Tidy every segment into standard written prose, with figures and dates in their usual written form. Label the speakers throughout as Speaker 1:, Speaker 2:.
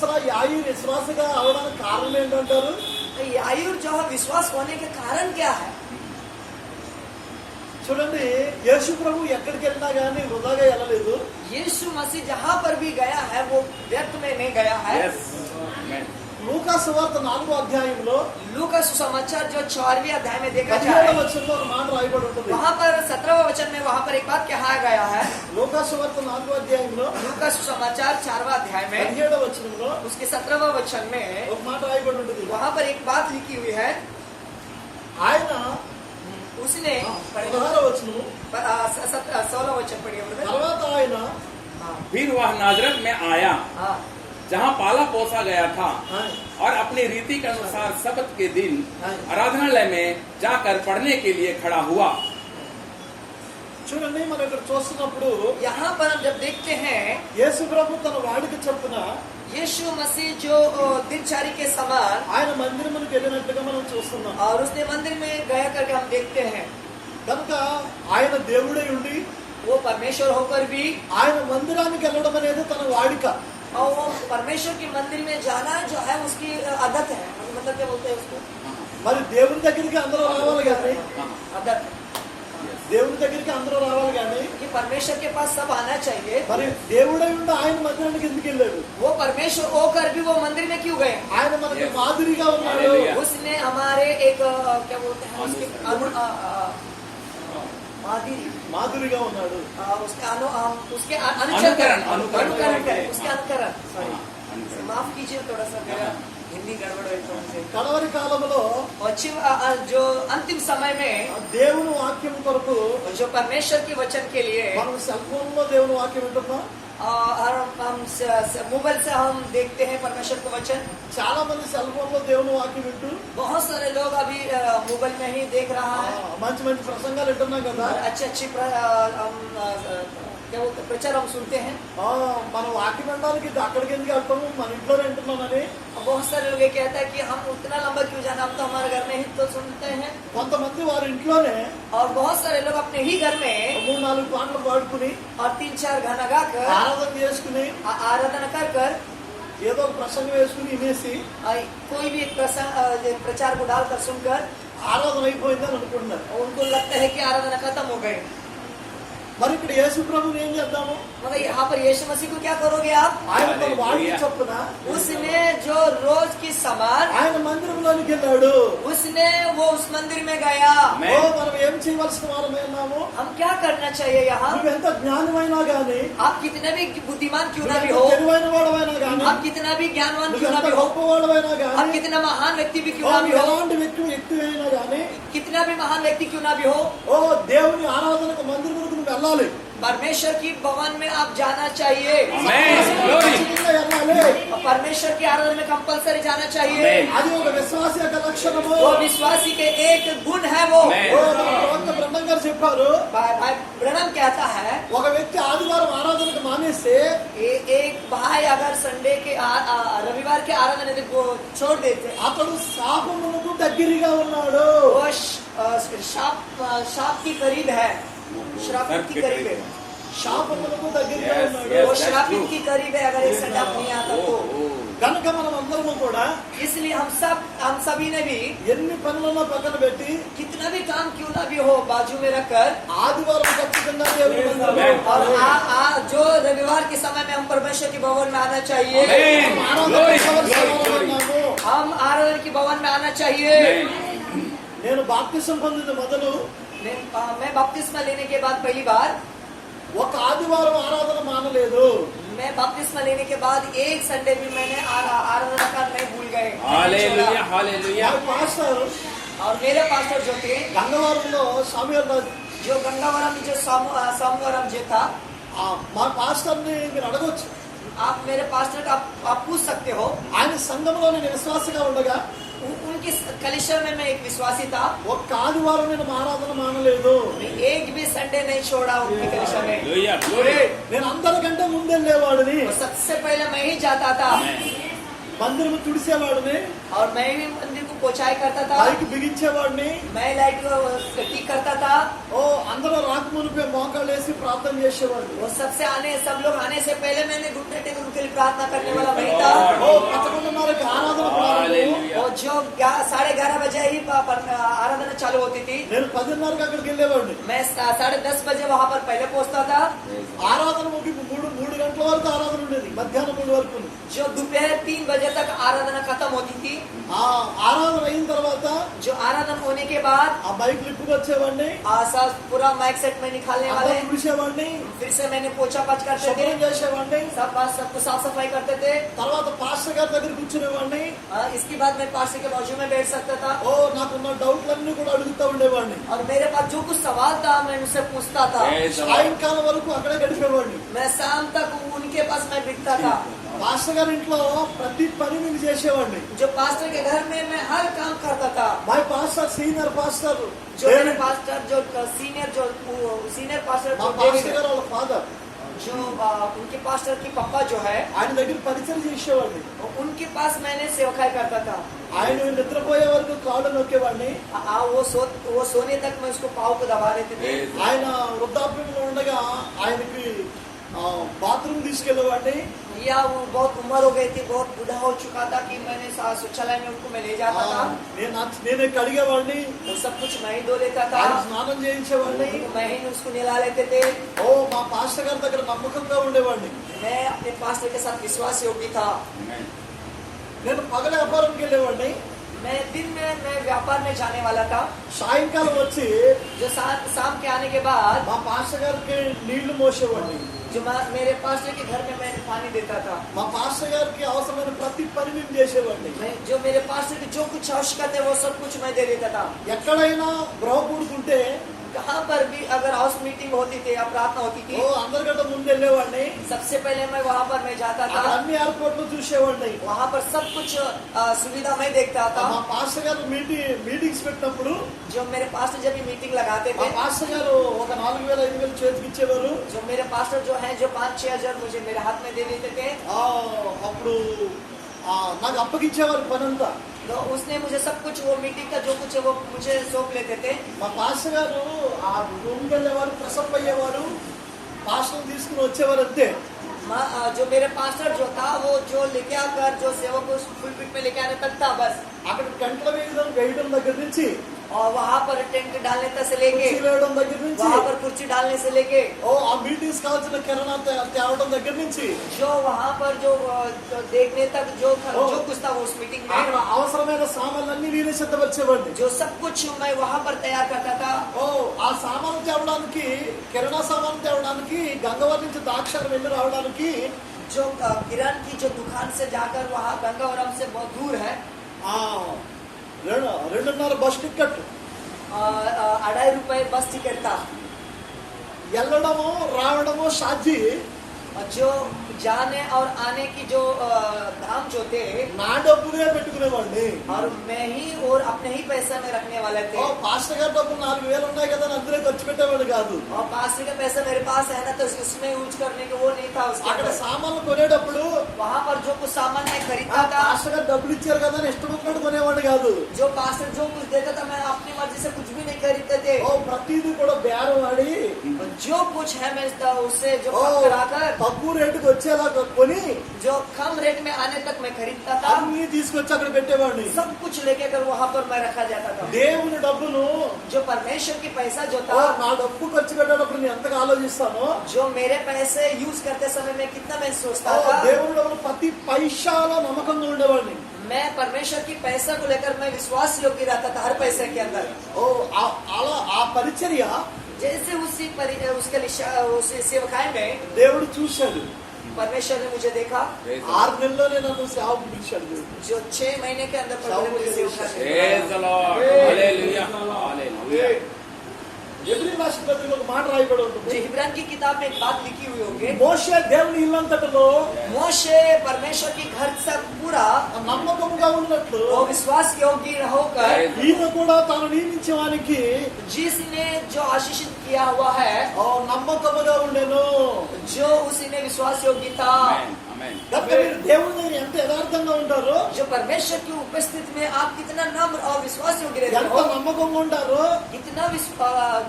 Speaker 1: అసలు యాయి విశ్వాసగా అవడానికి కారణం ఏంటంటారు?
Speaker 2: यायूर जो है विश्वास होने के कारण क्या है?
Speaker 1: చూడండి, యేసు ప్రభు ఎక్కడికి వెళ్ళినా గానీ వృధాగా వెళ్ళలేదు.
Speaker 2: यीशु मसीह जहाँ पर भी गया है वो व्यर्थ में नहीं गया है.
Speaker 1: లూకా సువార్త 4వ అధ్యాయంలో
Speaker 2: लूका सुसमाचार जो 4वें अध्याय में देखा
Speaker 1: 17వ
Speaker 2: जाए,
Speaker 1: వచనంలో ఒక మాట రాయబడి ఉంటుంది.
Speaker 2: वहाँ पर 17वें वचन में वहाँ पर एक बात कहा गया है.
Speaker 1: లూకా సువార్త 4వ అధ్యాయంలో
Speaker 2: लूका सुसमाचार 4वां अध्याय में
Speaker 1: 17వ వచనంలో
Speaker 2: उसके 17वें वचन में
Speaker 1: ఒక మాట రాయబడి ఉంటుంది.
Speaker 2: वहाँ पर एक बात लिखी हुई है.
Speaker 1: ఆయన
Speaker 2: उसने
Speaker 1: 16వ వచనం
Speaker 2: 16वां वचन पढ़िए ब्रदर.
Speaker 1: తర్వాత ఆయన
Speaker 3: फिर वह नाजरत में आया
Speaker 2: हाँ,
Speaker 3: जहाँ पाला पोसा गया था
Speaker 1: हाँ,
Speaker 3: और अपनी रीति के अनुसार सब्त के दिन
Speaker 1: हाँ।
Speaker 3: आराधनालय में जाकर पढ़ने के लिए खड़ा हुआ.
Speaker 1: చూడండి, మనం ఇక్కడ చూస్తున్నప్పుడు
Speaker 2: यहाँ पर हम जब देखते हैं
Speaker 1: యేసు ప్రభు తన వాడిక చొప్పున
Speaker 2: यीशु मसीह जो दिनचर्या के समान
Speaker 1: ఆయన మందిరమునికి వెళ్ళినట్టుగా మనం చూస్తున్నాం.
Speaker 2: और उसने मंदिर में गया करके हम देखते हैं.
Speaker 1: కనుక ఆయన దేవుడై ఉండి
Speaker 2: वो परमेश्वर होकर भी
Speaker 1: ఆయన మందిరానికి వెళ్ళడం అనేది తన వాడిక.
Speaker 2: और वो परमेश्वर के मंदिर में जाना जो है उसकी आदत है. मतलब क्या बोलते हैं उसको?
Speaker 1: మరి దేవుని దగ్గరికి అందరూ రావాలి కానీ
Speaker 2: आदत.
Speaker 1: దేవుని దగ్గరికి అందరూ రావాలి కానీ
Speaker 2: कि परमेश्वर के पास सब आना चाहिए.
Speaker 1: మరి దేవుడై ఉండి ఆయన మందిరానికి ఎందుకు వెళ్ళాడు?
Speaker 2: वो परमेश्वर होकर भी वो मंदिर में क्यों गए?
Speaker 1: ఆయన మనకి మాదిరిగా ఉన్నాడు.
Speaker 3: Hallelujah.
Speaker 2: उसने हमारे एक क्या बोलते हैं उसके
Speaker 1: మాదిరిగా ఉన్నాడు.
Speaker 2: उसके उसके
Speaker 3: अनुकरण,
Speaker 2: अनुकरण करें. उसके अनुकरण.
Speaker 3: हाँ,
Speaker 2: माफ कीजिए थोड़ा सा मेरा हिंदी गड़बड़ है थोड़ा सा.
Speaker 1: కడవరి కాలంలో
Speaker 2: जो अंतिम समय में
Speaker 1: దేవుని వాక్యం కొరకు
Speaker 2: जो परमेश्वर के वचन के लिए
Speaker 1: మనం సెల్ ఫోన్ లో దేవుని వాక్యం వింటున్నాం.
Speaker 2: और हम मोबाइल से हम देखते हैं परमेश्वर का वचन.
Speaker 1: చాలా మంది సెల్ ఫోన్ లో దేవుని వాక్యం వింటూ
Speaker 2: बहुत सारे लोग अभी मोबाइल में ही देख रहा है.
Speaker 1: మంచి మంచి ప్రసంగాలు వింటున్నాం కదా.
Speaker 2: और अच्छे क्या बोलते प्रचार हम सुनते हैं.
Speaker 1: మనం వాక్యం వినడానికి అక్కడికి ఎందుకు వెళ్తాము, మన ఇంట్లోనే వింటున్నామని.
Speaker 2: बहुत सारे लोग ये कहते हैं कि हम उतना लंबा क्यों जाना, हम तो हमारे घर में ही तो सुनते हैं.
Speaker 1: కొంతమంది వారి ఇంట్లోనే
Speaker 2: और बहुत सारे लोग अपने ही घर में
Speaker 1: 3-4 పాటలు పాడుకుని
Speaker 2: और 3-4 गाना गाकर
Speaker 1: ఆరాధన చేసుకుని
Speaker 2: आराधना कर कर
Speaker 1: ఏదో ఒక ప్రసంగం వేసుకుని వినేసి
Speaker 2: कोई भी एक प्रचार को डालकर सुनकर
Speaker 1: ఆరాధన అయిపోయిందని అనుకుంటున్నారు.
Speaker 2: उनको लगता है कि आराधना खत्म हो गई.
Speaker 1: మరి ఇక్కడ యేసు ప్రభుని ఏం చేద్దాము?
Speaker 2: मगर यहाँ पर यीशु मसीह को क्या करोगे आप?
Speaker 1: ఆయన తన వాడికి చొప్పున
Speaker 2: उसने जो रोज की समान
Speaker 1: ఆయన మందిరంలోనికి వెళ్ళాడు.
Speaker 2: उसने वो उस मंदिर में गया.
Speaker 1: మనం ఏం చేయవలసిన వారమే ఉన్నాము?
Speaker 2: हम क्या करना चाहिए यहाँ?
Speaker 1: నువ్వు ఎంత జ్ఞానమైనా గానీ,
Speaker 2: आप कितने भी बुद्धिमान क्यों ना भी
Speaker 1: నువ్వు
Speaker 2: हो,
Speaker 1: తెలివైన వాడమైనా గానీ,
Speaker 2: आप कितना भी ज्ञानवान
Speaker 1: నువ్వు
Speaker 2: क्यों ना
Speaker 1: ఎంత
Speaker 2: भी हो,
Speaker 1: గొప్పవాడమైనా
Speaker 2: आप
Speaker 1: గానీ,
Speaker 2: कितना महान व्यक्ति भी क्यों ना भी
Speaker 1: నువ్వు
Speaker 2: हो,
Speaker 1: ఎలాంటి వ్యక్తి అయినా గానీ,
Speaker 2: कितना भी महान व्यक्ति क्यों ना भी हो,
Speaker 1: దేవుని ఆరాధనకు మందిరమునకు నువ్వు వెళ్ళాలి.
Speaker 2: परमेश्वर की भवन में आप जाना चाहिए.
Speaker 1: ఖచ్చితంగా వెళ్ళాలి.
Speaker 2: और परमेश्वर की आराधना में कंपलसरी जाना चाहिए.
Speaker 1: అది ఒక విశ్వాస యొక్క లక్షణము.
Speaker 2: वो विश्वासी के एक गुण है. वो
Speaker 1: ప్రవక్త బ్రహ్మం గారు చెప్పారు,
Speaker 2: भाई ब्रनम कहता है
Speaker 1: ఒక వ్యక్తి ఆదివారం ఆరాధనకు మానేస్తే
Speaker 2: एक भाई अगर संडे के रविवार के आराधना को छोड़ देते हैं,
Speaker 1: అతడు శాపమునకు దగ్గరగా ఉన్నాడు.
Speaker 2: वो शाप की करीब है. श्रापित की करीब है.
Speaker 1: శాపమునకు దగ్గరగా ఉన్నాడు.
Speaker 2: वो श्रापित की करीब है अगर एक संडे नहीं आता तो.
Speaker 1: కనుక మనం అందరము కూడా
Speaker 2: इसलिए हम सभी ने भी
Speaker 1: ఎన్ని పనులను పక్కన పెట్టి
Speaker 2: कितना भी काम क्यों ना भी हो बाजू में रखकर
Speaker 1: ఆదివారం ఖచ్చితంగా దేవుని మందిరంలో
Speaker 2: और जो रविवार के समय में हम परमेश्वर की भवन में आना चाहिए. हम आराधना की भवन में आना चाहिए.
Speaker 1: నేను బాప్తిసం పొందిన మొదలు
Speaker 2: मैं बपतिस्मा लेने के बाद पहली बार
Speaker 1: ఒక ఆదివారం ఆరాధన మానలేదు.
Speaker 2: मैं बपतिस्मा लेने के बाद एक संडे भी मैंने आराधना का नहीं भूल गए.
Speaker 3: Hallelujah, hallelujah.
Speaker 1: మా పాస్టర్
Speaker 2: और मेरे पास्टर जो थे
Speaker 1: గంగవరంలో సామ్యూయల్ రాజు,
Speaker 2: जो गंगावरम जो सोमवारम जो था,
Speaker 1: మా పాస్టర్ ని మీరు అడగొచ్చు.
Speaker 2: आप मेरे पास्टर का आप पूछ सकते हो.
Speaker 1: ఆయన సంఘంలో నేను విశ్వాసగా ఉండగా
Speaker 2: उनकी कलिशा में मैं एक विश्वासी था.
Speaker 1: ఒక్క ఆదివారం నేను ఆరాధన మానలేదు.
Speaker 2: एक भी संडे नहीं छोड़ा उनकी कलिशा में.
Speaker 3: Hallelujah, glory.
Speaker 1: నేను అందరికంటే ముందెళ్ళేవాడిని.
Speaker 2: सबसे पहले मैं ही जाता था.
Speaker 1: మందిరము తుడిసేవాడిని,
Speaker 2: और मैं भी मंदिर को पोछाई करता था.
Speaker 1: లైట్ బిగించేవాడిని.
Speaker 2: मैं लाइट को ठीक करता था.
Speaker 1: అందరూ రాకమునిపే మోకాళ్ళు వేసి ప్రార్థన చేసేవాడిని.
Speaker 2: वो सबसे सब लोग आने से पहले मैंने घुटने टेक उनके लिए प्रार्थना करने वाला नहीं था. जो 11:30 बजे ही आराधना चालू होती थी।
Speaker 1: నేను 10:30కి అక్కడికి వెళ్ళేవాడిని.
Speaker 2: मैं 10:30 बजे वहां पर पहले पहुंचता था।
Speaker 1: ఆరాధన ముగింపు 3 గంటల వరకు ఆరాధన ఉండేది, మధ్యాహ్నం 3 వరకు.
Speaker 2: जो दोपहर 3 बजे तक आराधना खत्म होती थी।
Speaker 1: ఆ ఆరాధన అయిన తర్వాత
Speaker 2: जो आराधना होने के बाद
Speaker 1: ఆ మైక్ లిప్పుకు వచ్చేవాడిని,
Speaker 2: पूरा माइक सेट में निकालने वाले,
Speaker 1: చూసేవాడిని,
Speaker 2: फिर से मैंने पोछा पाछ करते थे,
Speaker 1: శుభ్రం చేసేవాడిని.
Speaker 2: सबको साफ सफाई करते थे।
Speaker 1: తర్వాత పాస్టర్ గారి దగ్గర కూర్చునేవాడిని.
Speaker 2: इसके बाद मैं पास्टर के बाजू में बैठ सकता था
Speaker 1: ఓ నాకున్న డౌట్లన్నీ కూడా అడుగుతూ ఉండేవాడిని.
Speaker 2: और मेरे पास जो कुछ सवाल था मैं उनसे पूछता था।
Speaker 1: సాయంకాలం వరకు అక్కడే గడిపేవాడిని.
Speaker 2: मैं शाम तक उनके पास मैं बिकता था।
Speaker 1: పాస్టర్ గారి ఇంట్లో ప్రతి పని నేను చేసేవాడిని.
Speaker 2: जो पास्टर के घर में मैं हर काम करता था।
Speaker 1: మై పాస్టర్ సీనియర్ పాస్టర్
Speaker 2: जो मेरे पास्टर जो सीनियर पास्टर
Speaker 1: మా పాస్టర్ గారు వాళ్ళ ఫాదర్,
Speaker 2: जो उनके पास्टर की पापा जो है
Speaker 1: ఆయన దగ్గర పరిచయం చేసేవాడిని.
Speaker 2: उनके पास मैंने सेवकाई करता था।
Speaker 1: ఆయన నిద్రపోయే వరకు కాళ్ళు నొక్కేవాడిని.
Speaker 2: वो सोने तक मैं उसको पाँव को दबा देते थे।
Speaker 1: ఆయన వృద్ధాప్యంలో ఉండగా ఆయనకి బాత్రూమ్ తీసుకెళ్లేవాడిని.
Speaker 2: या वो बहुत उम्र हो गई थी, बहुत बूढ़ा हो चुका था कि मैंने शौचालय में उनको मैं ले जाता था।
Speaker 1: నేనే కడిగేవాడిని,
Speaker 2: वो सब कुछ मैं ही धो लेता था,
Speaker 1: ఆయన స్నానం చేయించేవాడిని.
Speaker 2: मैं ही उसको नहला लेते थे।
Speaker 1: ఓ మా పాస్టర్ గారి దగ్గర నమ్మకంగా ఉండేవాడిని.
Speaker 2: मैं अपने पास्टर के साथ विश्वास योगी था।
Speaker 1: నేను పగల వ్యాపారంకి వెళ్ళేవాడిని.
Speaker 2: मैं दिन में मैं व्यापार में जाने वाला था।
Speaker 1: సాయంకాలం వచ్చి
Speaker 2: जो शाम के आने के बाद
Speaker 1: మా పాస్టర్ గారికి నీళ్లు మోసేవాడిని.
Speaker 2: जो मेरे पास्टर के घर में मैं पानी देता था।
Speaker 1: మా పాస్టర్ గారికి అవసరమైన ప్రతి పని నేను చేసేవాడిని.
Speaker 2: मैं जो मेरे पास्टर की जो कुछ आवश्यकता है वो सब कुछ मैं दे देता था।
Speaker 1: ఎక్కడైనా గృహ కూడుకుంటే
Speaker 2: कहाँ पर भी अगर हाउस मीटिंग होती थी या प्रार्थना होती थी,
Speaker 1: ఓ అందరికంటే ముందు వెళ్ళేవాడిని.
Speaker 2: सबसे पहले मैं वहाँ पर मैं जाता
Speaker 1: అక్కడ
Speaker 2: था।
Speaker 1: అన్ని ఏర్పాట్లు చూసేవాడిని.
Speaker 2: वहाँ पर सब कुछ सुविधा मैं देखता
Speaker 1: మా
Speaker 2: था।
Speaker 1: పాస్టర్ గారు మీటింగ్స్ పెట్టినప్పుడు
Speaker 2: जो मेरे पास्टर जब भी मीटिंग लगाते
Speaker 1: మా
Speaker 2: थे,
Speaker 1: పాస్టర్ గారు ఒక 4,000-5,000 చేతికి ఇచ్చేవారు.
Speaker 2: जो मेरे पास्टर जो हैं जो 5-6 हजार मुझे मेरे हाथ में दे देते थे।
Speaker 1: అప్పుడు నాకు అప్పగించేవారు పనంతా.
Speaker 2: तो उसने मुझे सब कुछ वो मीटिंग का जो कुछ है वो मुझे सौंप लेते थे।
Speaker 1: మా పాస్టర్ గారు ఆ రూమ్కి వెళ్ళేవారు, ప్రసప్ అయ్యేవారు, పాస్టర్ తీసుకుని వచ్చేవారు అంతే.
Speaker 2: जो मेरे पास्टर जो था वो जो लेके आकर जो सेवक को पुलपिट में लेके आने तक था बस।
Speaker 1: అక్కడ టెంట్ల వేయడం దగ్గర నుంచి,
Speaker 2: और वहाँ पर टेंट डालने तक से लेके,
Speaker 1: కుర్చీ వేయడం దగ్గర నుంచి,
Speaker 2: वहाँ पर कुर्सी डालने से लेके,
Speaker 1: ఓ ఆ మీటింగ్స్ కావాల్సిన కిరణా తేవడం దగ్గర నుంచి,
Speaker 2: जो वहाँ पर जो देखने तक जो कुछ था वो उस मीटिंग
Speaker 1: అక్కడ
Speaker 2: में,
Speaker 1: అవసరమైన సామాన్లన్నీ నేనే సిద్ధపరిచేవాడిని.
Speaker 2: जो सब कुछ मैं वहाँ पर तैयार करता था।
Speaker 1: ఓ ఆ సామాను తేవడానికి, కిరణా సామాను తేవడానికి, గంగవరం నుంచి ద్రాక్షారం వెళ్ళి రావడానికి
Speaker 2: जो किरण की जो दुकान से जाकर वहाँ गंगावरम से बहुत दूर है,
Speaker 1: 2.5 బస్ టికెట్,
Speaker 2: 2.5 रुपए बस टिकट था।
Speaker 1: వెళ్ళడము రావడము ఛార్జీ.
Speaker 2: जो जाने और आने की जो दाम जो थे
Speaker 1: నా డబ్బునే పెట్టుకునేవాడిని.
Speaker 2: और मैं ही और अपने ही पैसे में रखने वाले
Speaker 1: ఓ
Speaker 2: थे।
Speaker 1: పాస్టర్ గారి డబ్బులు 4,000 ఉన్నాయి కదా అని అందరూ ఖర్చు పెట్టేవాడు కాదు.
Speaker 2: और पास्टर का पैसा मेरे पास है ना, तो उसमें यूज करने के वो नहीं था। उसके
Speaker 1: అక్కడ
Speaker 2: अंदर
Speaker 1: సామాన్లు కొనేటప్పుడు
Speaker 2: वहाँ पर जो कुछ सामान मैं
Speaker 1: ఆ
Speaker 2: खरीदता था,
Speaker 1: పాస్టర్ గారు డబ్బులు ఇచ్చారు కదా అని ఇష్టం వచ్చినట్టు కొనేవాడు కాదు.
Speaker 2: जो पास्टर जो कुछ देता था मैं अपनी मर्जी से कुछ भी नहीं खरीदते थे।
Speaker 1: ఓ ప్రతిదీ కూడా బేరం ఆడి
Speaker 2: जो कुछ है मैं उससे जो
Speaker 1: ఓ
Speaker 2: कम कराकर
Speaker 1: తక్కువ రేటుకి వచ్చేలా కొని
Speaker 2: जो कम रेट में आने तक मैं खरीदता था,
Speaker 1: అన్ని తీసుకొచ్చి అక్కడ పెట్టేవాడిని.
Speaker 2: सब कुछ लेके कर वहाँ पर मैं रखा जाता था।
Speaker 1: దేవుని డబ్బును,
Speaker 2: जो परमेश्वर की पैसा जो
Speaker 1: ఓ
Speaker 2: था,
Speaker 1: నా డబ్బు ఖర్చు పెట్టేటప్పుడు నేను ఎంతగా ఆలోచిస్తానో,
Speaker 2: जो मेरे पैसे यूज करते समय मैं कितना मैं सोचता
Speaker 1: ఓ
Speaker 2: था।
Speaker 1: దేవుని డబ్బులు ప్రతి పైసాలో నమ్మకంగా ఉండేవాడిని.
Speaker 2: मैं परमेश्वर की पैसा को लेकर मैं विश्वास योग्य रहता था हर पैसे के अंदर।
Speaker 1: ఓ అలా ఆ పరిచర్య
Speaker 2: जैसे उसी सेवकाई में
Speaker 1: దేవుడు చూశాడు.
Speaker 2: परमेश्वर ने मुझे देखा।
Speaker 1: 6 నెలల్లోనే నన్ను సేవకు పిలిచాడు.
Speaker 2: जो 6 महीने के अंदर प्रभु ने मुझे सेवकाई में
Speaker 3: Praise the Lord. Hallelujah. Hallelujah.
Speaker 1: ఎబ్రీ రాసిన పత్రికలో ఒక మాట రాయబడి ఉంటుంది.
Speaker 2: जो इब्रान की किताब में एक बात लिखी हुई होगी,
Speaker 1: మోషే దేవుని ఇల్లంతటలో
Speaker 2: मोशे परमेश्वर की घर तक पूरा
Speaker 1: నమ్మకంగా ఉన్నట్లు
Speaker 2: वो विश्वास योग्य होकर,
Speaker 1: ఈయన కూడా తాను నియమించే వానికి
Speaker 2: जिसने जो आशीषित किया हुआ है,
Speaker 1: నమ్మకముగా ఉండెను.
Speaker 2: जो उसी ने विश्वास योग्य था।
Speaker 3: Amen. Amen.
Speaker 1: కనుక మీరు దేవుని దగ్గర ఎంత యథార్థంగా ఉంటారు,
Speaker 2: जो परमेश्वर की उपस्थिति में आप कितना नम्र और विश्वास योग्य रहते
Speaker 1: ఎంత
Speaker 2: हो,
Speaker 1: నమ్మకంగా ఉంటారు,
Speaker 2: कितना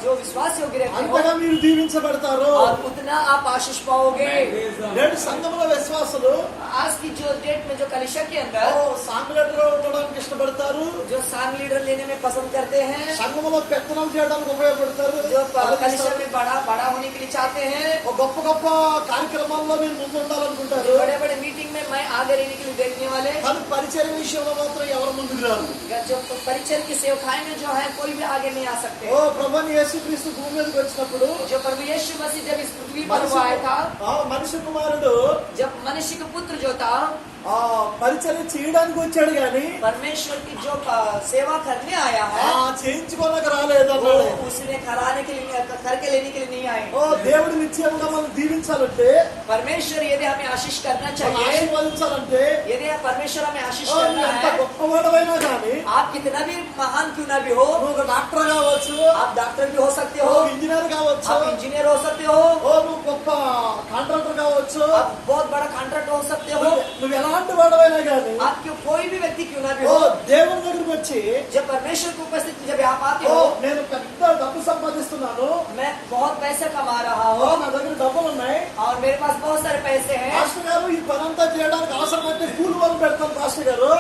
Speaker 2: जो विश्वास योग्य रहते हो,
Speaker 1: అంతగా మీరు దీవించబడతారు.
Speaker 2: और उतना आप आशीष पाओगे।
Speaker 1: నేడు సంఘముల విశ్వాసులు
Speaker 2: आज की जो डेट में जो कलिशा के अंदर
Speaker 1: సాంగ్ లీడర్ ఉండడానికి ఇష్టపడతారు,
Speaker 2: जो सांग लीडर लेने में पसंद करते हैं,
Speaker 1: సంఘములో పెత్తనం చేయడానికి ఉపయోగపడతారు,
Speaker 2: जो कलिशा में बड़ा होने के लिए चाहते हैं,
Speaker 1: ఒక గొప్ప గొప్ప కార్యక్రమాల్లో మీరు ముందు ఉండాలనుకుంటారు.
Speaker 2: बड़े बड़े मीटिंग में मैं आगे रहने के लिए देखने वाले,
Speaker 1: కానీ పరిచయం విషయంలో మాత్రం ఎవరు ముందుకు రారు.
Speaker 2: जो परिचय की सेवकाई में जो है कोई भी आगे नहीं आ सकते।
Speaker 1: ఓ ప్రభువైన యేసుక్రీస్తు భూమి మీదకి వచ్చినప్పుడు
Speaker 2: जो प्रभु यीशु मसीह जब इस पृथ्वी पर वो आया था,
Speaker 1: మనిషి కుమారుడు
Speaker 2: जब मनुष्य का पुत्र जो था
Speaker 1: పరిచయం చేయడానికి వచ్చాడు గాని
Speaker 2: परमेश्वर की जो सेवा करने आया है,
Speaker 1: చేయించుకోనక రాలేదు
Speaker 2: वो
Speaker 1: అన్నాడు.
Speaker 2: उसने कराने के लिए करके लेने के लिए नहीं आए।
Speaker 1: ఓ దేవుడు నిత్యంగా మనం దీవించాలంటే,
Speaker 2: परमेश्वर यदि हमें आशीष करना
Speaker 1: మనం
Speaker 2: चाहिए,
Speaker 1: ఆశీర్వదించాలంటే
Speaker 2: यदि परमेश्वर हमें आशीष
Speaker 1: ఓ,
Speaker 2: करना
Speaker 1: నువ్వు ఎంత
Speaker 2: है,
Speaker 1: గొప్పవాడవైనా కానీ,
Speaker 2: आप कितना भी महान क्यों ना भी हो,
Speaker 1: నువ్వు ఒక డాక్టర్ కావచ్చు,
Speaker 2: आप डॉक्टर भी हो सकते
Speaker 1: ఓ
Speaker 2: हो,
Speaker 1: ఇంజనీర్ కావచ్చు,
Speaker 2: आप इंजीनियर हो सकते हो,
Speaker 1: ఓ నువ్వు గొప్ప కాంట్రాక్టర్ కావచ్చు,
Speaker 2: आप बहुत बड़ा कॉन्ट्रैक्टर हो सकते हो,
Speaker 1: నువ్వు ఎలాంటి వాడవైనా కానీ,
Speaker 2: आप क्यों कोई भी व्यक्ति क्यों ना भी
Speaker 1: ఓ
Speaker 2: हो,
Speaker 1: దేవుని దగ్గరికి వచ్చి
Speaker 2: जब परमेश्वर की उपस्थिति जब आप आते
Speaker 1: ఓ
Speaker 2: हो,
Speaker 1: నేను పెద్ద డబ్బు సంపాదిస్తున్నాను,
Speaker 2: मैं बहुत पैसे कमा रहा
Speaker 1: ఓ
Speaker 2: हूँ
Speaker 1: నా దగ్గర డబ్బులు ఉన్నాయి,
Speaker 2: और मेरे पास बहुत सारे पैसे हैं,
Speaker 1: పాస్టర్ గారు ఈ పనంతా చేయడానికి అవసరమైతే కూలి వాళ్ళు పెడతాను పాస్టర్ గారు,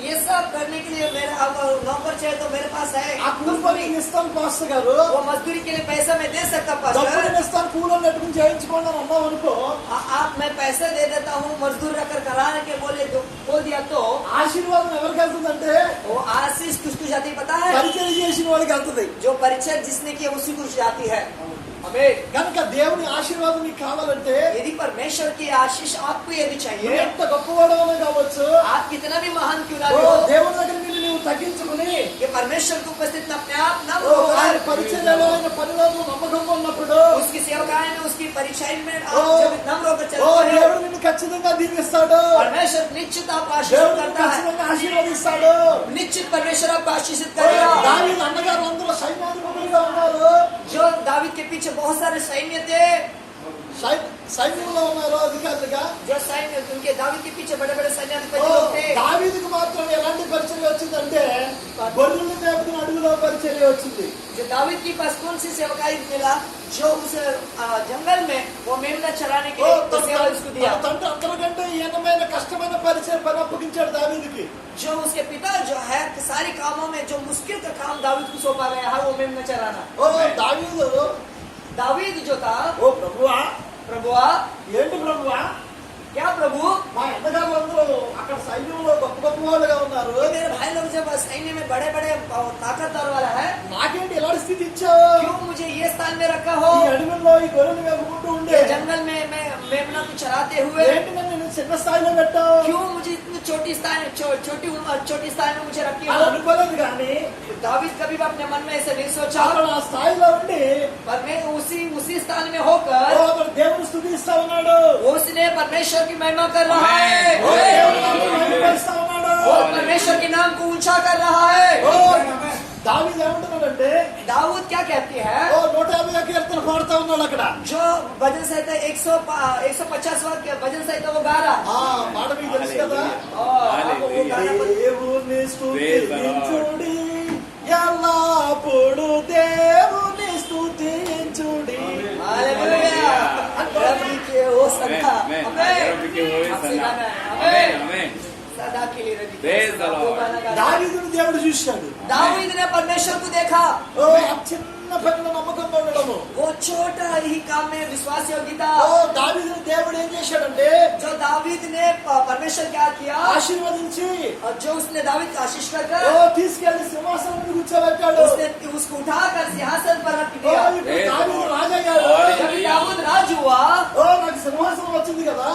Speaker 2: ये सब करने के लिए मेरा अगर नौकर चाहिए तो मेरे पास है,
Speaker 1: ఆ కూలి పనికి ఇస్తాను పాస్టర్ గారు,
Speaker 2: वो मजदूरी के लिए पैसा मैं दे सकता हूँ
Speaker 1: డబ్బులు
Speaker 2: पास्टर,
Speaker 1: నేను ఇస్తాను కూలి నెట్టుకుని చేయించుకోండి అని అన్నావు అనుకో,
Speaker 2: आप मैं पैसे दे देता हूँ मजदूर रखकर कराने के बोल दिया तो
Speaker 1: ఆశీర్వాదం ఎవరికి వెళ్తుందంటే
Speaker 2: वो आशीष किसको जाती है पता है,
Speaker 1: పరిచయం చేసిన వాడికి వెళ్తుంది.
Speaker 2: जो परिचय जिसने किया उसी को जाती है। हमें
Speaker 1: కనుక దేవుని ఆశీర్వాదం నీకు కావాలంటే
Speaker 2: यदि परमेश्वर की आशीष आपको यदि
Speaker 1: నువ్వు
Speaker 2: चाहिए,
Speaker 1: ఎంత గొప్పవాడవైనా కావచ్చు,
Speaker 2: आप कितना भी महान क्यों ना
Speaker 1: ఓ
Speaker 2: भी हो,
Speaker 1: దేవుని దగ్గర నిన్ను నువ్వు తగ్గించుకుని
Speaker 2: ये परमेश्वर की उपस्थिति में अपने आप न
Speaker 1: ఓ ఆయన
Speaker 2: होकर
Speaker 1: పరిచర్యలో ఆయన పనిలో నువ్వు నమ్మకంగా ఉన్నప్పుడు
Speaker 2: उसकी सेवकाएं में उसकी परीक्षाएं में
Speaker 1: ओ,
Speaker 2: आप जब नम्र होकर
Speaker 1: ఓ
Speaker 2: चलते हैं,
Speaker 1: దేవుడు నిన్ను ఖచ్చితంగా దీవిస్తాడు,
Speaker 2: परमेश्वर निश्चित आपको आशीष
Speaker 1: దేవుడు నిన్ను
Speaker 2: करता है,
Speaker 1: ఖచ్చితంగా ఆశీర్వదిస్తాడు.
Speaker 2: निश्चित परमेश्वर आपको आशीषित
Speaker 1: ఓ,
Speaker 2: करेगा।
Speaker 1: దావీదు అన్నగారు అందరూ సైన్యాధిపతులుగా ఉన్నారు,
Speaker 2: जो दावीद के पीछे बहुत सारे सैन्य थे,
Speaker 1: సైన్యంలో ఉన్నారు అధికారులుగా,
Speaker 2: जो सैन्य उनके दावीद के पीछे बड़े बड़े सैन्याधिपति
Speaker 1: ఓ,
Speaker 2: लोग थे।
Speaker 1: దావీదుకు మాత్రం ఎలాంటి పరిచర్య వచ్చిందంటే గొర్రెలు మేపుతున్న అడవిలో పరిచర్య వచ్చింది.
Speaker 2: जो दावीद के पास कौन सी सेवकाई मिला, जो उस जंगल में वो मेमना चराने के
Speaker 1: ఓ,
Speaker 2: लिए वो सेवा उसको दिया,
Speaker 1: తన తండ్రి అందరికంటే ఈయనమైన కష్టమైన పరిచయం పని అప్పగించాడు దావీదుకి.
Speaker 2: जो उसके पिता जो है कि सारे कामों में जो मुश्किल का काम दावीद को सौंपा गया है वो मेमना चराना।
Speaker 1: ఓ దావీదు,
Speaker 2: दावीद जो था,
Speaker 1: ఓ ప్రభువా,
Speaker 2: प्रभुआ
Speaker 1: ఏంటి ప్రభువా,
Speaker 2: क्या प्रभु,
Speaker 1: మా అన్నగారులందరూ అక్కడ సైన్యంలో గొప్ప గొప్ప వాళ్ళుగా ఉన్నారు,
Speaker 2: ये मेरे भाई लोग जब सैन्य में बड़े बड़े ताकतवर वाला है,
Speaker 1: నాకేంటి ఎలాంటి స్థితి ఇచ్చావు,
Speaker 2: क्यों मुझे ये स्थान में रखा हो,
Speaker 1: ఈ అడవిలో ఈ గొర్రెలు మేపుకుంటూ ఉండే
Speaker 2: ये जंगल में मैं मेमना को चराते हुए,
Speaker 1: ఏంటి నన్ను నేను చిన్న స్థాయిలో పెట్టావు
Speaker 2: क्यों मुझे इतनी छोटी स्थान में मुझे रखी
Speaker 1: అని
Speaker 2: हो।
Speaker 1: అనుకోలేదు కానీ
Speaker 2: दावीद कभी भी अपने मन में ऐसे नहीं सोचा,
Speaker 1: అక్కడ ఆ స్థాయిలో ఉండి
Speaker 2: पर मैं उसी स्थान में
Speaker 1: ఓ,
Speaker 2: होकर
Speaker 1: అక్కడ దేవుని స్తుతిస్తా ఉన్నాడు,
Speaker 2: उसने परमेश्वर की महिमा कर रहा है,
Speaker 1: ఓ, దేవుని నామాన్ని మహిమపరుస్తా ఉన్నాడు.
Speaker 2: वो परमेश्वर के नाम को ऊंचा कर रहा है।
Speaker 1: ఓ, దావీదు ఏమంటున్నాడంటే
Speaker 2: दाऊद क्या कहती है,
Speaker 1: ఓ 150 కీర్తన పాడుతా ఉన్నాడు అక్కడ,
Speaker 2: जो भजन संहिता 150 भजन संहिता वो गा रहा है।
Speaker 1: ఆ మాట మీకు తెలుసు కదా,
Speaker 2: आपको वो गाना
Speaker 1: దేవుని స్తుతించుడి ఎల్లప్పుడు దేవుని స్తుతించుడి.
Speaker 2: हालेलुया, रब के हो सदा,
Speaker 3: आमेन,
Speaker 2: आमेन,
Speaker 3: रब के हो
Speaker 2: आपसे
Speaker 3: सदा,
Speaker 2: गाना है,
Speaker 3: आमेन,
Speaker 2: आमेन,
Speaker 3: आमेन।
Speaker 2: सदा के लिए रब के
Speaker 3: Praise
Speaker 2: हो
Speaker 3: the
Speaker 2: सदा,
Speaker 3: Lord.
Speaker 2: वो गाना गा रहा है।
Speaker 1: దావీదుని దేవుడు చూశాడు,
Speaker 2: दाऊद ने परमेश्वर को देखा,
Speaker 1: ఓ ఆ చిన్న పనిలో నమ్మకంగా ఉండడము,
Speaker 2: वो छोटा ही काम में विश्वास योग्यता,
Speaker 1: ఓ దావీదుని దేవుడు ఏం చేశాడంటే
Speaker 2: जो दावीद ने परमेश्वर क्या किया,
Speaker 1: ఆశీర్వదించి
Speaker 2: और जो उसने दावीद का आशीष कर
Speaker 1: ఓ తీసుకెళ్లి సింహాసనం మీద కూర్చోబెట్టాడు.
Speaker 2: उसने उसको उठाकर सिंहासन पर रख
Speaker 1: ఓ
Speaker 2: दिया।
Speaker 1: ఇప్పుడు దావీదు రాజయ్యాడు,
Speaker 2: जब दाऊद राज हुआ,
Speaker 1: ఓ నాకు సింహాసనం వచ్చింది కదా,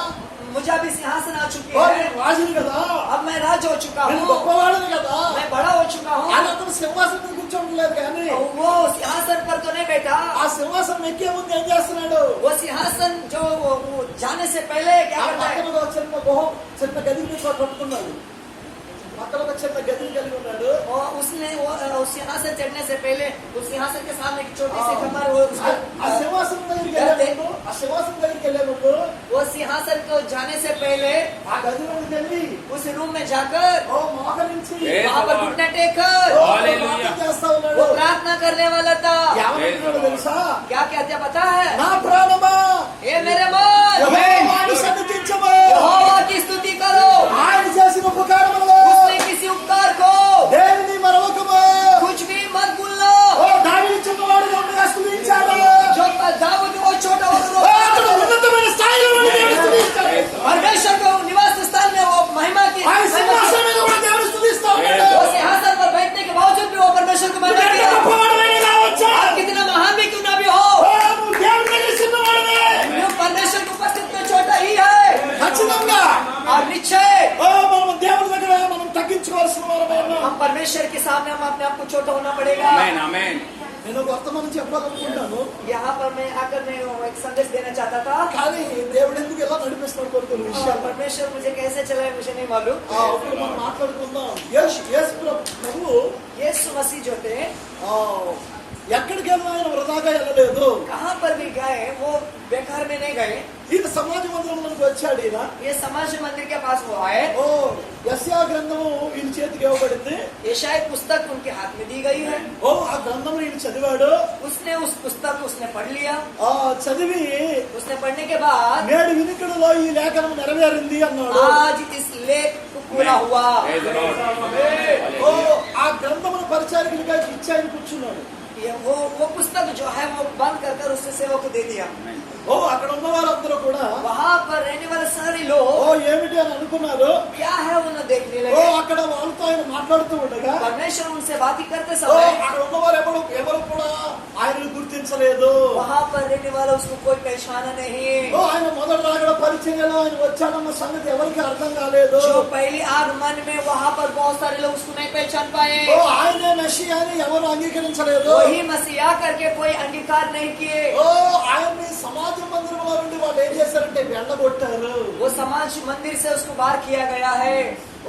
Speaker 2: मुझे अभी सिंहासन आ चुकी
Speaker 1: ఓ
Speaker 2: है,
Speaker 1: నేను రాజుని కదా,
Speaker 2: अब मैं राज हो चुका
Speaker 1: నేను
Speaker 2: हूँ,
Speaker 1: గొప్పవాడిని కదా,
Speaker 2: मैं बड़ा हो चुका हूँ।
Speaker 1: ఆయన అతను సింహాసనం మీద కూర్చోట్లేదు కానీ
Speaker 2: वो सिंहासन पर तो नहीं बैठा,
Speaker 1: ఆ సింహాసనం ఎక్కే ముందు ఏం చేస్తున్నాడు,
Speaker 2: वो सिंहासन जो वो जाने से पहले क्या
Speaker 1: ఆ
Speaker 2: करता है,
Speaker 1: పక్కన ఒక చిన్న గది మీద కట్టుకున్నాడు. పక్కన ఒక చిన్న గదిని కలిగి ఉన్నాడు.
Speaker 2: और उसने वो उस सिंहासन चढ़ने से पहले उस सिंहासन के सामने एक छोटी सी कमर वो
Speaker 1: ఆ సింహాసనం దగ్గరికి వెళ్ళే ముందు, ఆ సింహాసనం దగ్గరికి వెళ్ళే ముందు
Speaker 2: वो सिंहासन को जाने से पहले
Speaker 1: ఆ గదిలోకి వెళ్ళి
Speaker 2: उस रूम में जाकर
Speaker 1: ఓ మోకరించి
Speaker 2: वहाँ पर घुटने टेक कर
Speaker 1: ఓ
Speaker 3: हालेलुया।
Speaker 1: ప్రార్థన చేస్తా
Speaker 2: वो
Speaker 1: ఉన్నాడు.
Speaker 2: प्रार्थना करने वाला था।
Speaker 1: ఏమనుకున్నాడో తెలుసా?
Speaker 2: क्या कहते पता है?
Speaker 1: నా ప్రాణమా
Speaker 2: ये मेरे मन
Speaker 1: యెహోవాను సన్నిధించము.
Speaker 2: यहोवा की स्तुति करो,
Speaker 1: ఆయన చేసిన ఉపకారములు
Speaker 2: उसने किसी उपकार को
Speaker 1: దేనిని మరవకము.
Speaker 2: कुछ भी मत भूलना।
Speaker 1: ఓ దావీదు చిన్నవాడుగా ఉండగా స్తుతించాడు.
Speaker 2: जो दाऊद वो छोटा
Speaker 1: ఓ
Speaker 2: होगा
Speaker 1: అతడు ఉన్నతమైన స్థాయిలో ఉండి దేవుని స్తుతించాడు.
Speaker 2: परमेश्वर को निवास स्थान में वो महिमा की
Speaker 1: ఆయన సింహాసనం మీద కూడా దేవుని స్తుతిస్తా ఉన్నాడు.
Speaker 2: वो सिंहासन पर बैठने के बावजूद भी वो परमेश्वर को महिमा
Speaker 1: ఎంత
Speaker 2: किया।
Speaker 1: గొప్పవాడైనా కావచ్చు.
Speaker 2: आप कितना महान भी क्यों ना भी हो,
Speaker 1: ఓ నువ్వు దేవుని దగ్గర చిన్నవాడివే.
Speaker 2: जो परमेश्वर की उपस्थिति में छोटा ही है।
Speaker 1: ఖచ్చితంగా
Speaker 2: और निश्चय
Speaker 1: ఓ మనం దేవుని దగ్గర మనం తగ్గించుకోవాల్సిన వారమే ఉన్నాం.
Speaker 2: हम परमेश्वर के सामने हम अपने आप को छोटा होना पड़ेगा।
Speaker 3: आमेन आमेन।
Speaker 1: నేను వర్తమానం చెప్పాలనుకుంటాను,
Speaker 2: यहाँ पर मैं आकर मैं एक संदेश देना चाहता था,
Speaker 1: కానీ దేవుడు ఎందుకు ఎలా నడిపిస్తున్నాడు కొన్ని
Speaker 2: और
Speaker 1: విషయాలు
Speaker 2: परमेश्वर मुझे कैसे चलाए मुझे नहीं मालूम।
Speaker 1: ఇప్పుడు మనం మాట్లాడుకుందాం. యేసు ప్రభు
Speaker 2: यीशु मसीह जो थे
Speaker 1: ఆ, ఎక్కడికి వెళ్ళినా ఆయన వృధాగా వెళ్ళలేదు.
Speaker 2: कहाँ पर भी गए वो बेकार में नहीं गए।
Speaker 1: ఈయన సమాజ మందిరంలోకి వచ్చాడు. ఈయన
Speaker 2: ये समाज मंदिर के पास वो आए।
Speaker 1: ఓ యెషయా గ్రంథము ఈయన చేతికి ఇవ్వబడింది.
Speaker 2: यशाया पुस्तक उनके हाथ में दी गई है।
Speaker 1: ఓ ఆ గ్రంథం ఈయన చదివాడు.
Speaker 2: उसने उस पुस्तक को उसने पढ़ लिया।
Speaker 1: ఆ చదివి
Speaker 2: उसने पढ़ने के बाद
Speaker 1: నేడు వినికిడిలో ఈ లేఖనం నెరవేరింది అన్నాడు.
Speaker 2: आज इस लेख को पूरा हुआ।
Speaker 3: Praise the Lord।
Speaker 1: ఓ ఆ గ్రంథమును పరిచారకులుగా ఇచ్చి ఆయన కూర్చున్నాడు.
Speaker 2: ये वो पुस्तक जो है वो बंद कर कर उसने सेवक को दे दिया।
Speaker 1: ఓ అక్కడ ఉన్న వారందరూ కూడా
Speaker 2: वहाँ पर रहने वाले सारे
Speaker 1: ఓ
Speaker 2: लोग
Speaker 1: ఏమిటి అని అనుకున్నారు.
Speaker 2: क्या है उन्हें देखने
Speaker 1: ఓ
Speaker 2: लगे।
Speaker 1: అక్కడ వాళ్ళతో ఆయన మాట్లాడుతూ ఉండగా
Speaker 2: परमेश्वर उनसे बात ही करते
Speaker 1: ఓ
Speaker 2: समय
Speaker 1: అక్కడ ఉన్నవారు ఎవరు కూడా ఆయనను గుర్తించలేదు.
Speaker 2: वहाँ पर रहने वाला उसको कोई पहचाना नहीं।
Speaker 1: ఓ ఆయన మొదటి రాగడ పరిచయంలో ఆయన వచ్చాడన్న సంగతి ఎవరికి అర్థం కాలేదు.
Speaker 2: जो पहली आगमन में वहाँ पर बहुत सारे लोग उसको नहीं पहचान पाए।
Speaker 1: ఓ ఆయనే మెస్సియా అని ఎవరు అంగీకరించలేదు.
Speaker 2: वही मसीहा करके कोई अंगीकार नहीं किए।
Speaker 1: ఓ ఆయన్ని సమాజ మందిరంలో నుండి వాళ్ళు ఏం చేశారంటే వెళ్ళగొట్టారు.
Speaker 2: वो समाज मंदिर से उसको बाहर किया गया है।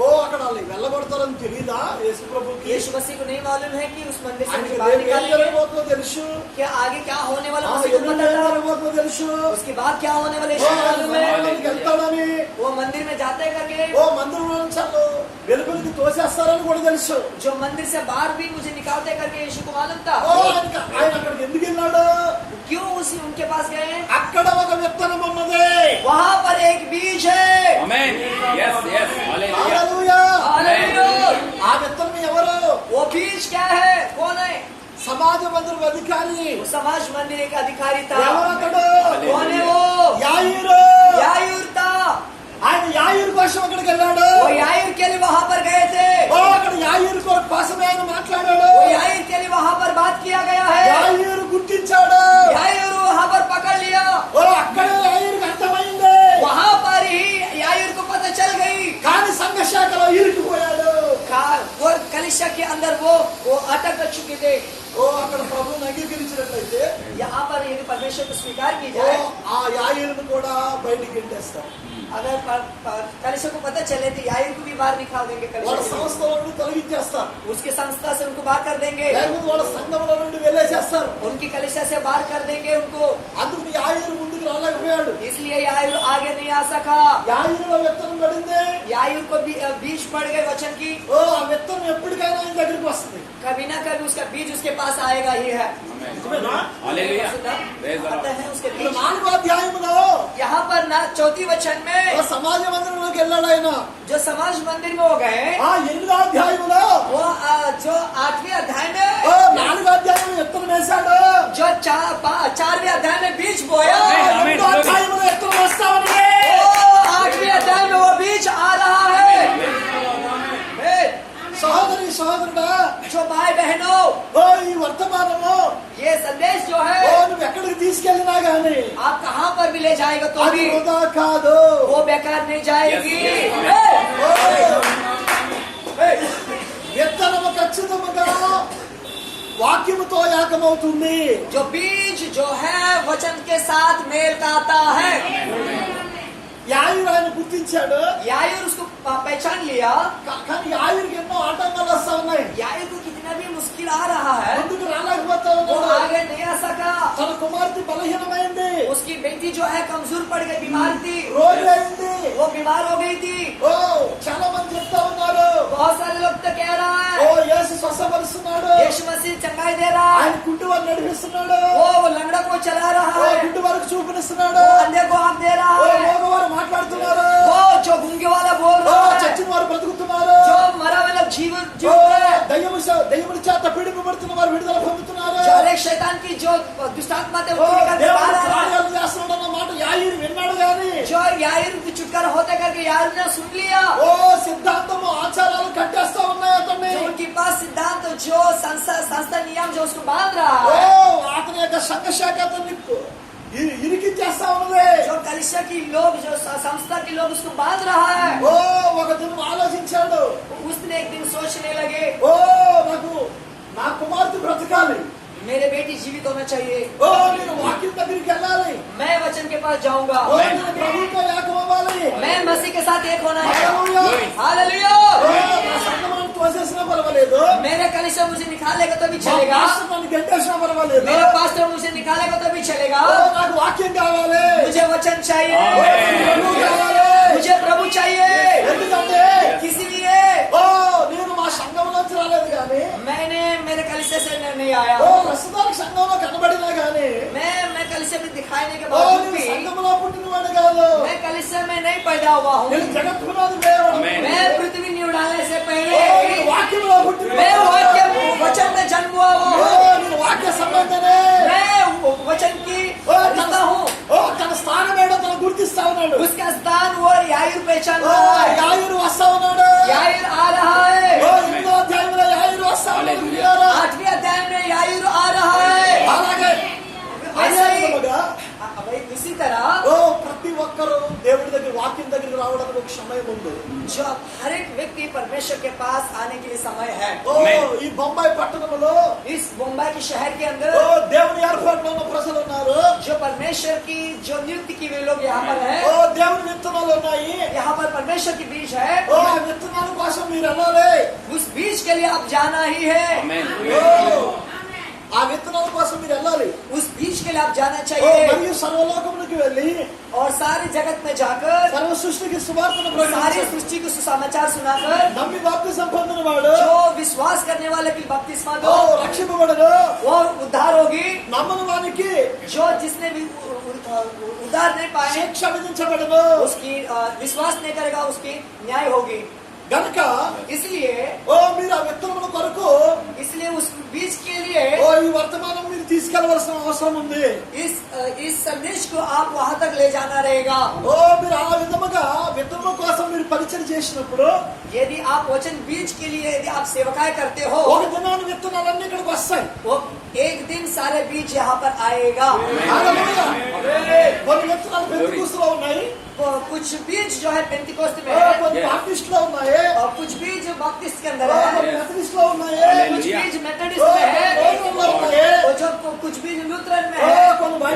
Speaker 1: ఓ అక్కడ వాళ్ళు వెళ్ళగొడతారని తెలియదా యేసు ప్రభుకి?
Speaker 2: यीशु मसीह को नहीं मालूम है कि उस मंदिर से
Speaker 1: ఆయనకి
Speaker 2: मुझे बाहर
Speaker 1: ఏం
Speaker 2: निकालेंगे।
Speaker 1: జరగబోతుందో తెలుసు.
Speaker 2: क्या आगे क्या होने वाला
Speaker 1: ఆ
Speaker 2: मसीह को
Speaker 1: ఎదురు
Speaker 2: पता
Speaker 1: ఏం
Speaker 2: था।
Speaker 1: జరగబోతుందో తెలుసు.
Speaker 2: उसके बाद क्या होने वाला
Speaker 1: ఓ
Speaker 2: यीशु को
Speaker 1: ఆయన
Speaker 2: मालूम है।
Speaker 1: మందిరానికి వెళ్తాడని,
Speaker 2: वो मंदिर में जाते करके
Speaker 1: ఓ మందిరంలో నుంచి వాళ్ళు వెలుగులకి తోసేస్తారని కూడా తెలుసు.
Speaker 2: जो मंदिर से बाहर भी मुझे निकालते करके यीशु को मालूम था।
Speaker 1: ఓ ఆయన అక్కడికి ఎందుకు వెళ్ళాడు?
Speaker 2: क्यों उसी उनके पास गए?
Speaker 1: అక్కడ ఒక విత్తనం ఉన్నది.
Speaker 2: वहाँ पर एक बीज है।
Speaker 3: Amen. Yes yes. Hallelujah.
Speaker 1: Hallelujah.
Speaker 2: Hallelujah.
Speaker 1: ఆ విత్తనం ఎవరు?
Speaker 2: वो बीज क्या है, कौन है?
Speaker 1: సమాజ మందిరం అధికారి.
Speaker 2: वो समाज मंदिर एक अधिकारी था।
Speaker 1: ఎవరతడు?
Speaker 2: कौन है वो?
Speaker 1: యాయిరు.
Speaker 2: यायूर था।
Speaker 1: ఆయన యాయిరు కోసం అక్కడికి వెళ్ళాడు.
Speaker 2: वो यायूर के लिए वहाँ पर गए थे।
Speaker 1: ఓ అక్కడ యాయిరు కోసమే ఆయన మాట్లాడాడు.
Speaker 2: वो यायूर के लिए वहाँ पर बात किया गया है।
Speaker 1: యాయిరు గుర్తించాడు.
Speaker 2: यायूर वहाँ पर पकड़ लिया।
Speaker 1: ఓ అక్కడే యాయిరుకి అర్థమైంది.
Speaker 2: वहाँ पर ही यायूर को पता चल गई।
Speaker 1: కానీ సంఘ శాఖలో ఇరుక్కుపోయాడు.
Speaker 2: वो कलिशा के अंदर वो अटक चुके थे।
Speaker 1: ఓ అక్కడ ప్రభువుని అంగీకరించినట్లయితే
Speaker 2: यहाँ पर यदि परमेश्वर को स्वीकार की
Speaker 1: ఓ
Speaker 2: जाए,
Speaker 1: ఆ యాయిరును కూడా బయటికి గెంటేస్తారు.
Speaker 2: अगर कलिशा को पता चले तो यायूर को भी बाहर निकाल देंगे।
Speaker 1: వాళ్ళ
Speaker 2: कलिशा से।
Speaker 1: సంస్థల నుండి తొలగించేస్తారు.
Speaker 2: उसके संस्था से उनको बाहर कर देंगे।
Speaker 1: లేకపోతే వాళ్ళ సంఘంలో నుండి వెళ్ళేసేస్తారు.
Speaker 2: उनकी कलिशा से बाहर कर देंगे उनको।
Speaker 1: అందుకు యాయిరు ముందుకు రాలేకపోయాడు.
Speaker 2: इसलिए यायूर आगे नहीं आ सका।
Speaker 1: యాయిరులో విత్తనం పడింది.
Speaker 2: यायूर को बीज पड़ गए वचन की।
Speaker 1: ఓ ఆ విత్తనం ఎప్పటికైనా ఆయన దగ్గరికి వస్తుంది.
Speaker 2: कभी ना कभी उसका बीज उसके पास आएगा ही है।
Speaker 1: నిజమేనా?
Speaker 3: हालेलुया। Praise the
Speaker 2: आता
Speaker 3: Lord।
Speaker 2: है उसके
Speaker 1: ఇప్పుడు
Speaker 2: बीज।
Speaker 1: 4వ అధ్యాయములో
Speaker 2: यहाँ पर ना चौथी वचन में
Speaker 1: ఓ సమాజ మందిరంలోకి వెళ్ళాడు ఆయన.
Speaker 2: जो समाज मंदिर में हो गए,
Speaker 1: ఆ 8వ అధ్యాయములో
Speaker 2: वो जो 8वें अध्याय
Speaker 1: ఓ
Speaker 2: में
Speaker 1: 4వ అధ్యాయంలో విత్తనం వేశాడు.
Speaker 2: जो 4वें अध्याय में बीज बोया,
Speaker 3: आमीन।
Speaker 1: 8వ అధ్యాయంలో విత్తనం వేస్తామని
Speaker 2: वो 8वें अध्याय में वो बीज आ रहा है।
Speaker 1: సహోదరి సహోదరుడా,
Speaker 2: जो भाई बहनों,
Speaker 1: ఓ ఈ వర్తమానము
Speaker 2: ये संदेश जो
Speaker 1: ఓ
Speaker 2: है
Speaker 1: నువ్వు ఎక్కడికి తీసుకెళ్ళినా గానీ
Speaker 2: आप कहाँ पर भी ले जाएगा तो
Speaker 1: అది
Speaker 2: भी
Speaker 1: వృధా కాదు.
Speaker 2: वो बेकार नहीं जाएगी।
Speaker 1: ఓ విత్తనము ఖచ్చితంగా వాక్యముతో ఏకమవుతుంది.
Speaker 2: जो बीज जो है वचन के साथ मेल खाता है।
Speaker 1: యాయిరు ఆయన గుర్తించాడు.
Speaker 2: यायूर उसको पहचान लिया।
Speaker 1: కానీ యాయిరుకి ఎన్నో ఆటంకాలు వస్తా ఉన్నాయి.
Speaker 2: याईर को कितना भी मुश्किल आ रहा है,
Speaker 1: ముందుకు రాలేకపోతా
Speaker 2: वो
Speaker 1: ఉన్నాడు.
Speaker 2: आगे नहीं आ सका।
Speaker 1: తన కుమార్తె బలహీనమైంది,
Speaker 2: उसकी बेटी जो है कमजोर पड़ गई, बीमार थी,
Speaker 1: రోగి అయింది.
Speaker 2: वो बीमार हो गई थी।
Speaker 1: ఓ చాలా మంది చెప్తా ఉన్నారు,
Speaker 2: बहुत सारे लोग तो कह रहा
Speaker 1: ఓ
Speaker 2: है
Speaker 1: యేసు స్వస్థపరుస్తున్నాడు,
Speaker 2: यीशु मसीह चंगाई दे रहा
Speaker 1: ఆయన
Speaker 2: है,
Speaker 1: గుడ్డి వారిని నడిపిస్తున్నాడు,
Speaker 2: वो लंगड़ा को चला रहा
Speaker 1: ఓ
Speaker 2: है,
Speaker 1: గుడ్డి వారికి చూపునిస్తున్నాడు,
Speaker 2: वो अंधे को हाथ दे
Speaker 1: ఓ
Speaker 2: रहा है,
Speaker 1: మోగవారు మాట్లాడుతున్నారు,
Speaker 2: वो जो गूंगे वाला बोल
Speaker 1: ఓ
Speaker 2: रहा है,
Speaker 1: చచ్చిన వారు బ్రతుకుతున్నారు,
Speaker 2: जो मरा वाला जीवन
Speaker 1: ఓ
Speaker 2: जीव है,
Speaker 1: దయ్యముల చేత పీడింపబడుతున్న వారు విడుదల పొందుతున్నారు.
Speaker 2: जो हर एक शैतान की जो दुष्टात्मा थे
Speaker 1: ఓ
Speaker 2: वो निकल के
Speaker 1: దేవుడు
Speaker 2: बाहर आ रहा है।
Speaker 1: కార్యాలు చేస్తున్నాడు అన్న మాట యాయిరు విన్నాడు గాని,
Speaker 2: जो याईर की छुटकारा होते करके याईर ने सुन लिया।
Speaker 1: ఓ సిద్ధాంతము ఆచారాలు కట్టేస్తా ఉన్నాయి అతన్ని.
Speaker 2: जो उनके पास सिद्धांत जो संस्था नियम जो उसको बांध रहा
Speaker 1: ఓ
Speaker 2: है,
Speaker 1: అతని యొక్క సంఘ శాఖ అతన్ని ఇరికించేస్తా ఉన్నది.
Speaker 2: जो कलिशा की लोग जो संस्था के लोग उसको बांध रहा है।
Speaker 1: ఓ ఒక దినం ఆలోచించాడు,
Speaker 2: उसने एक दिन सोचने लगे,
Speaker 1: ఓ నాకు నా కుమార్తె బ్రతకాలి,
Speaker 2: मेरे बेटी जीवित होना चाहिए,
Speaker 1: ఓ నేను వాక్యం దగ్గరికి వెళ్ళాలి,
Speaker 2: मैं वचन के पास जाऊंगा,
Speaker 1: ఓ నేను ప్రభువుతో ఏకం అవ్వాలి,
Speaker 2: मैं मसीह के साथ एक होना है।
Speaker 1: హల్లెలూయా.
Speaker 2: हालेलुया।
Speaker 1: ఓ నా సంఘమాన్ని తోసేసినా పర్వాలేదు,
Speaker 2: मेरा कलिशा मुझे निकालेगा तो भी
Speaker 1: మా
Speaker 2: चलेगा,
Speaker 1: పాస్టర్ నన్ను గెంటేసినా పర్వాలేదు,
Speaker 2: मेरा पास्टर मुझे निकालेगा तो भी चलेगा,
Speaker 1: ఓ నాకు వాక్యం కావాలి,
Speaker 2: मुझे वचन चाहिए,
Speaker 1: ప్రభువు కావాలి.
Speaker 2: मुझे प्रभु चाहिए।
Speaker 1: ఎందుకంటే
Speaker 2: किसीलिए
Speaker 1: ఓ నేను మా సంఘంలోంచి రాలేదు కానీ,
Speaker 2: मैंने मेरे कलिशा से नहीं आया,
Speaker 1: ఓ ప్రస్తుతానికి సంఘంలో కనబడినా కానీ,
Speaker 2: मैं कलिशा में दिखाने के
Speaker 1: ఓ
Speaker 2: बावजूद
Speaker 1: నేను
Speaker 2: भी
Speaker 1: సంఘంలో పుట్టినవాడు కాదు,
Speaker 2: मैं कलिशा में नहीं पैदा हुआ हूँ,
Speaker 1: నేను జగత్ పునాది వేయవాడు.
Speaker 3: Amen.
Speaker 2: मैं पृथ्वी नहीं उड़ाने से
Speaker 1: ఓ
Speaker 2: पहले
Speaker 1: నేను వాక్యంలో పుట్టినవాడు.
Speaker 2: मैं वाक्य वचन में जन्म हुआ
Speaker 1: ఓ
Speaker 2: हूँ,
Speaker 1: నేను వాక్య సంబంధనే.
Speaker 2: मैं वचन की
Speaker 1: ఓ
Speaker 2: रिश्ता हूँ,
Speaker 1: తన స్థానం ఏడో తను గుర్తిస్తా ఉన్నాడు.
Speaker 2: उसका स्थान वो याईर पहचान
Speaker 1: ఓ
Speaker 2: रहा है,
Speaker 1: యాయిరు వస్తా ఉన్నాడు.
Speaker 2: याईर आ रहा
Speaker 1: ఓ
Speaker 2: है,
Speaker 1: 8వ అధ్యాయంలో యాయిరు వస్తా ఉన్నాడు.
Speaker 3: హల్లెలూయా.
Speaker 2: 8वें अध्याय में याईर आ रहा है।
Speaker 1: అలాగే
Speaker 2: ऐसा ही
Speaker 1: అదేవిధంగా
Speaker 2: इसी तरह
Speaker 1: ఓ ప్రతి ఒక్కరు దేవుడి దగ్గర వాక్యం దగ్గరికి రావడానికి ఒక సమయం ఉంది.
Speaker 2: जो हर एक व्यक्ति परमेश्वर के पास आने के लिए समय है।
Speaker 1: ఓ ఈ బొంబాయి పట్టణంలో
Speaker 2: इस मुंबई के शहर के
Speaker 1: ఓ
Speaker 2: अंदर
Speaker 1: దేవుని ఏర్పాటులో ఉన్న ప్రజలు ఉన్నారు.
Speaker 2: जो परमेश्वर की जो नियुक्ति की वे लोग यहाँ पर है,
Speaker 1: ఓ దేవుని విత్తనాలు ఉన్నాయి.
Speaker 2: यहाँ पर परमेश्वर की बीज है,
Speaker 1: ఓ ఆ విత్తనాల కోసం మీరు వెళ్ళాలి.
Speaker 2: उस बीज के लिए आप जाना ही है,
Speaker 3: Amen.
Speaker 1: ఓ ఆ విత్తనాల కోసం మీరు వెళ్ళాలి.
Speaker 2: उस बीज के लिए आप जाना
Speaker 1: ఓ
Speaker 2: चाहिए
Speaker 1: మరియు సర్వలోకములకు వెళ్ళి
Speaker 2: और सारे जगत में जाकर
Speaker 1: సర్వ సృష్టికి సువార్తను
Speaker 2: सारी
Speaker 1: ప్రకటించాలి.
Speaker 2: सृष्टि को सुसमाचार सुनाकर
Speaker 1: నమ్మి బాప్తిసం పొందిన వాడు
Speaker 2: जो विश्वास करने वाले की बपतिस्मा
Speaker 1: ఓ
Speaker 2: दो
Speaker 1: రక్షింపబడను.
Speaker 2: वो उद्धार होगी,
Speaker 1: నమ్మని వానికి
Speaker 2: जो जिसने भी उद्धार नहीं पाए
Speaker 1: శిక్ష విధించబడను.
Speaker 2: उसकी विश्वास नहीं करेगा उसकी न्याय होगी।
Speaker 1: గనుక
Speaker 2: इसलिए
Speaker 1: ఓ మీరు ఆ విత్తనముల కొరకు
Speaker 2: उस बीज के लिए
Speaker 1: ఓ ఈ వర్తమానం మీరు తీసుకెళ్లవలసిన అవసరం ఉంది.
Speaker 2: इस संदेश को आप वहां तक ले जाना रहेगा।
Speaker 1: ఓ మీరు ఆ విధముగా విత్తనముల కోసం మీరు పరిచయం చేసినప్పుడు
Speaker 2: यदि आप वचन बीज के लिए यदि आप सेवकाई करते हो,
Speaker 1: ఒక దినాన్ని విత్తనాలన్నీ ఇక్కడికి వస్తాయి.
Speaker 2: वो एक दिन सारे बीज यहाँ पर आएगा।
Speaker 1: హల్లెలూయా. కొన్ని విత్తనాలు పెంతెకొస్తులో ఉన్నాయి,
Speaker 2: कुछ बीज जो है पेंटिकोस्त में
Speaker 1: ఓ
Speaker 2: है,
Speaker 1: కొన్ని బాప్టిస్ట్ లో ఉన్నాయి,
Speaker 2: और कुछ बीज बपतिस्मा के
Speaker 1: ఓ
Speaker 2: अंदर
Speaker 1: కొన్ని
Speaker 2: है,
Speaker 1: మెథడిస్ట్ లో ఉన్నాయి,
Speaker 2: कुछ बीज
Speaker 1: ఓ
Speaker 2: मेथडिस्ट में है,
Speaker 1: కొన్ని లూథరన్ లో ఉన్నాయి,
Speaker 2: और जो कुछ बीज लूथरन में
Speaker 1: ఓ
Speaker 2: है,
Speaker 1: కొన్ని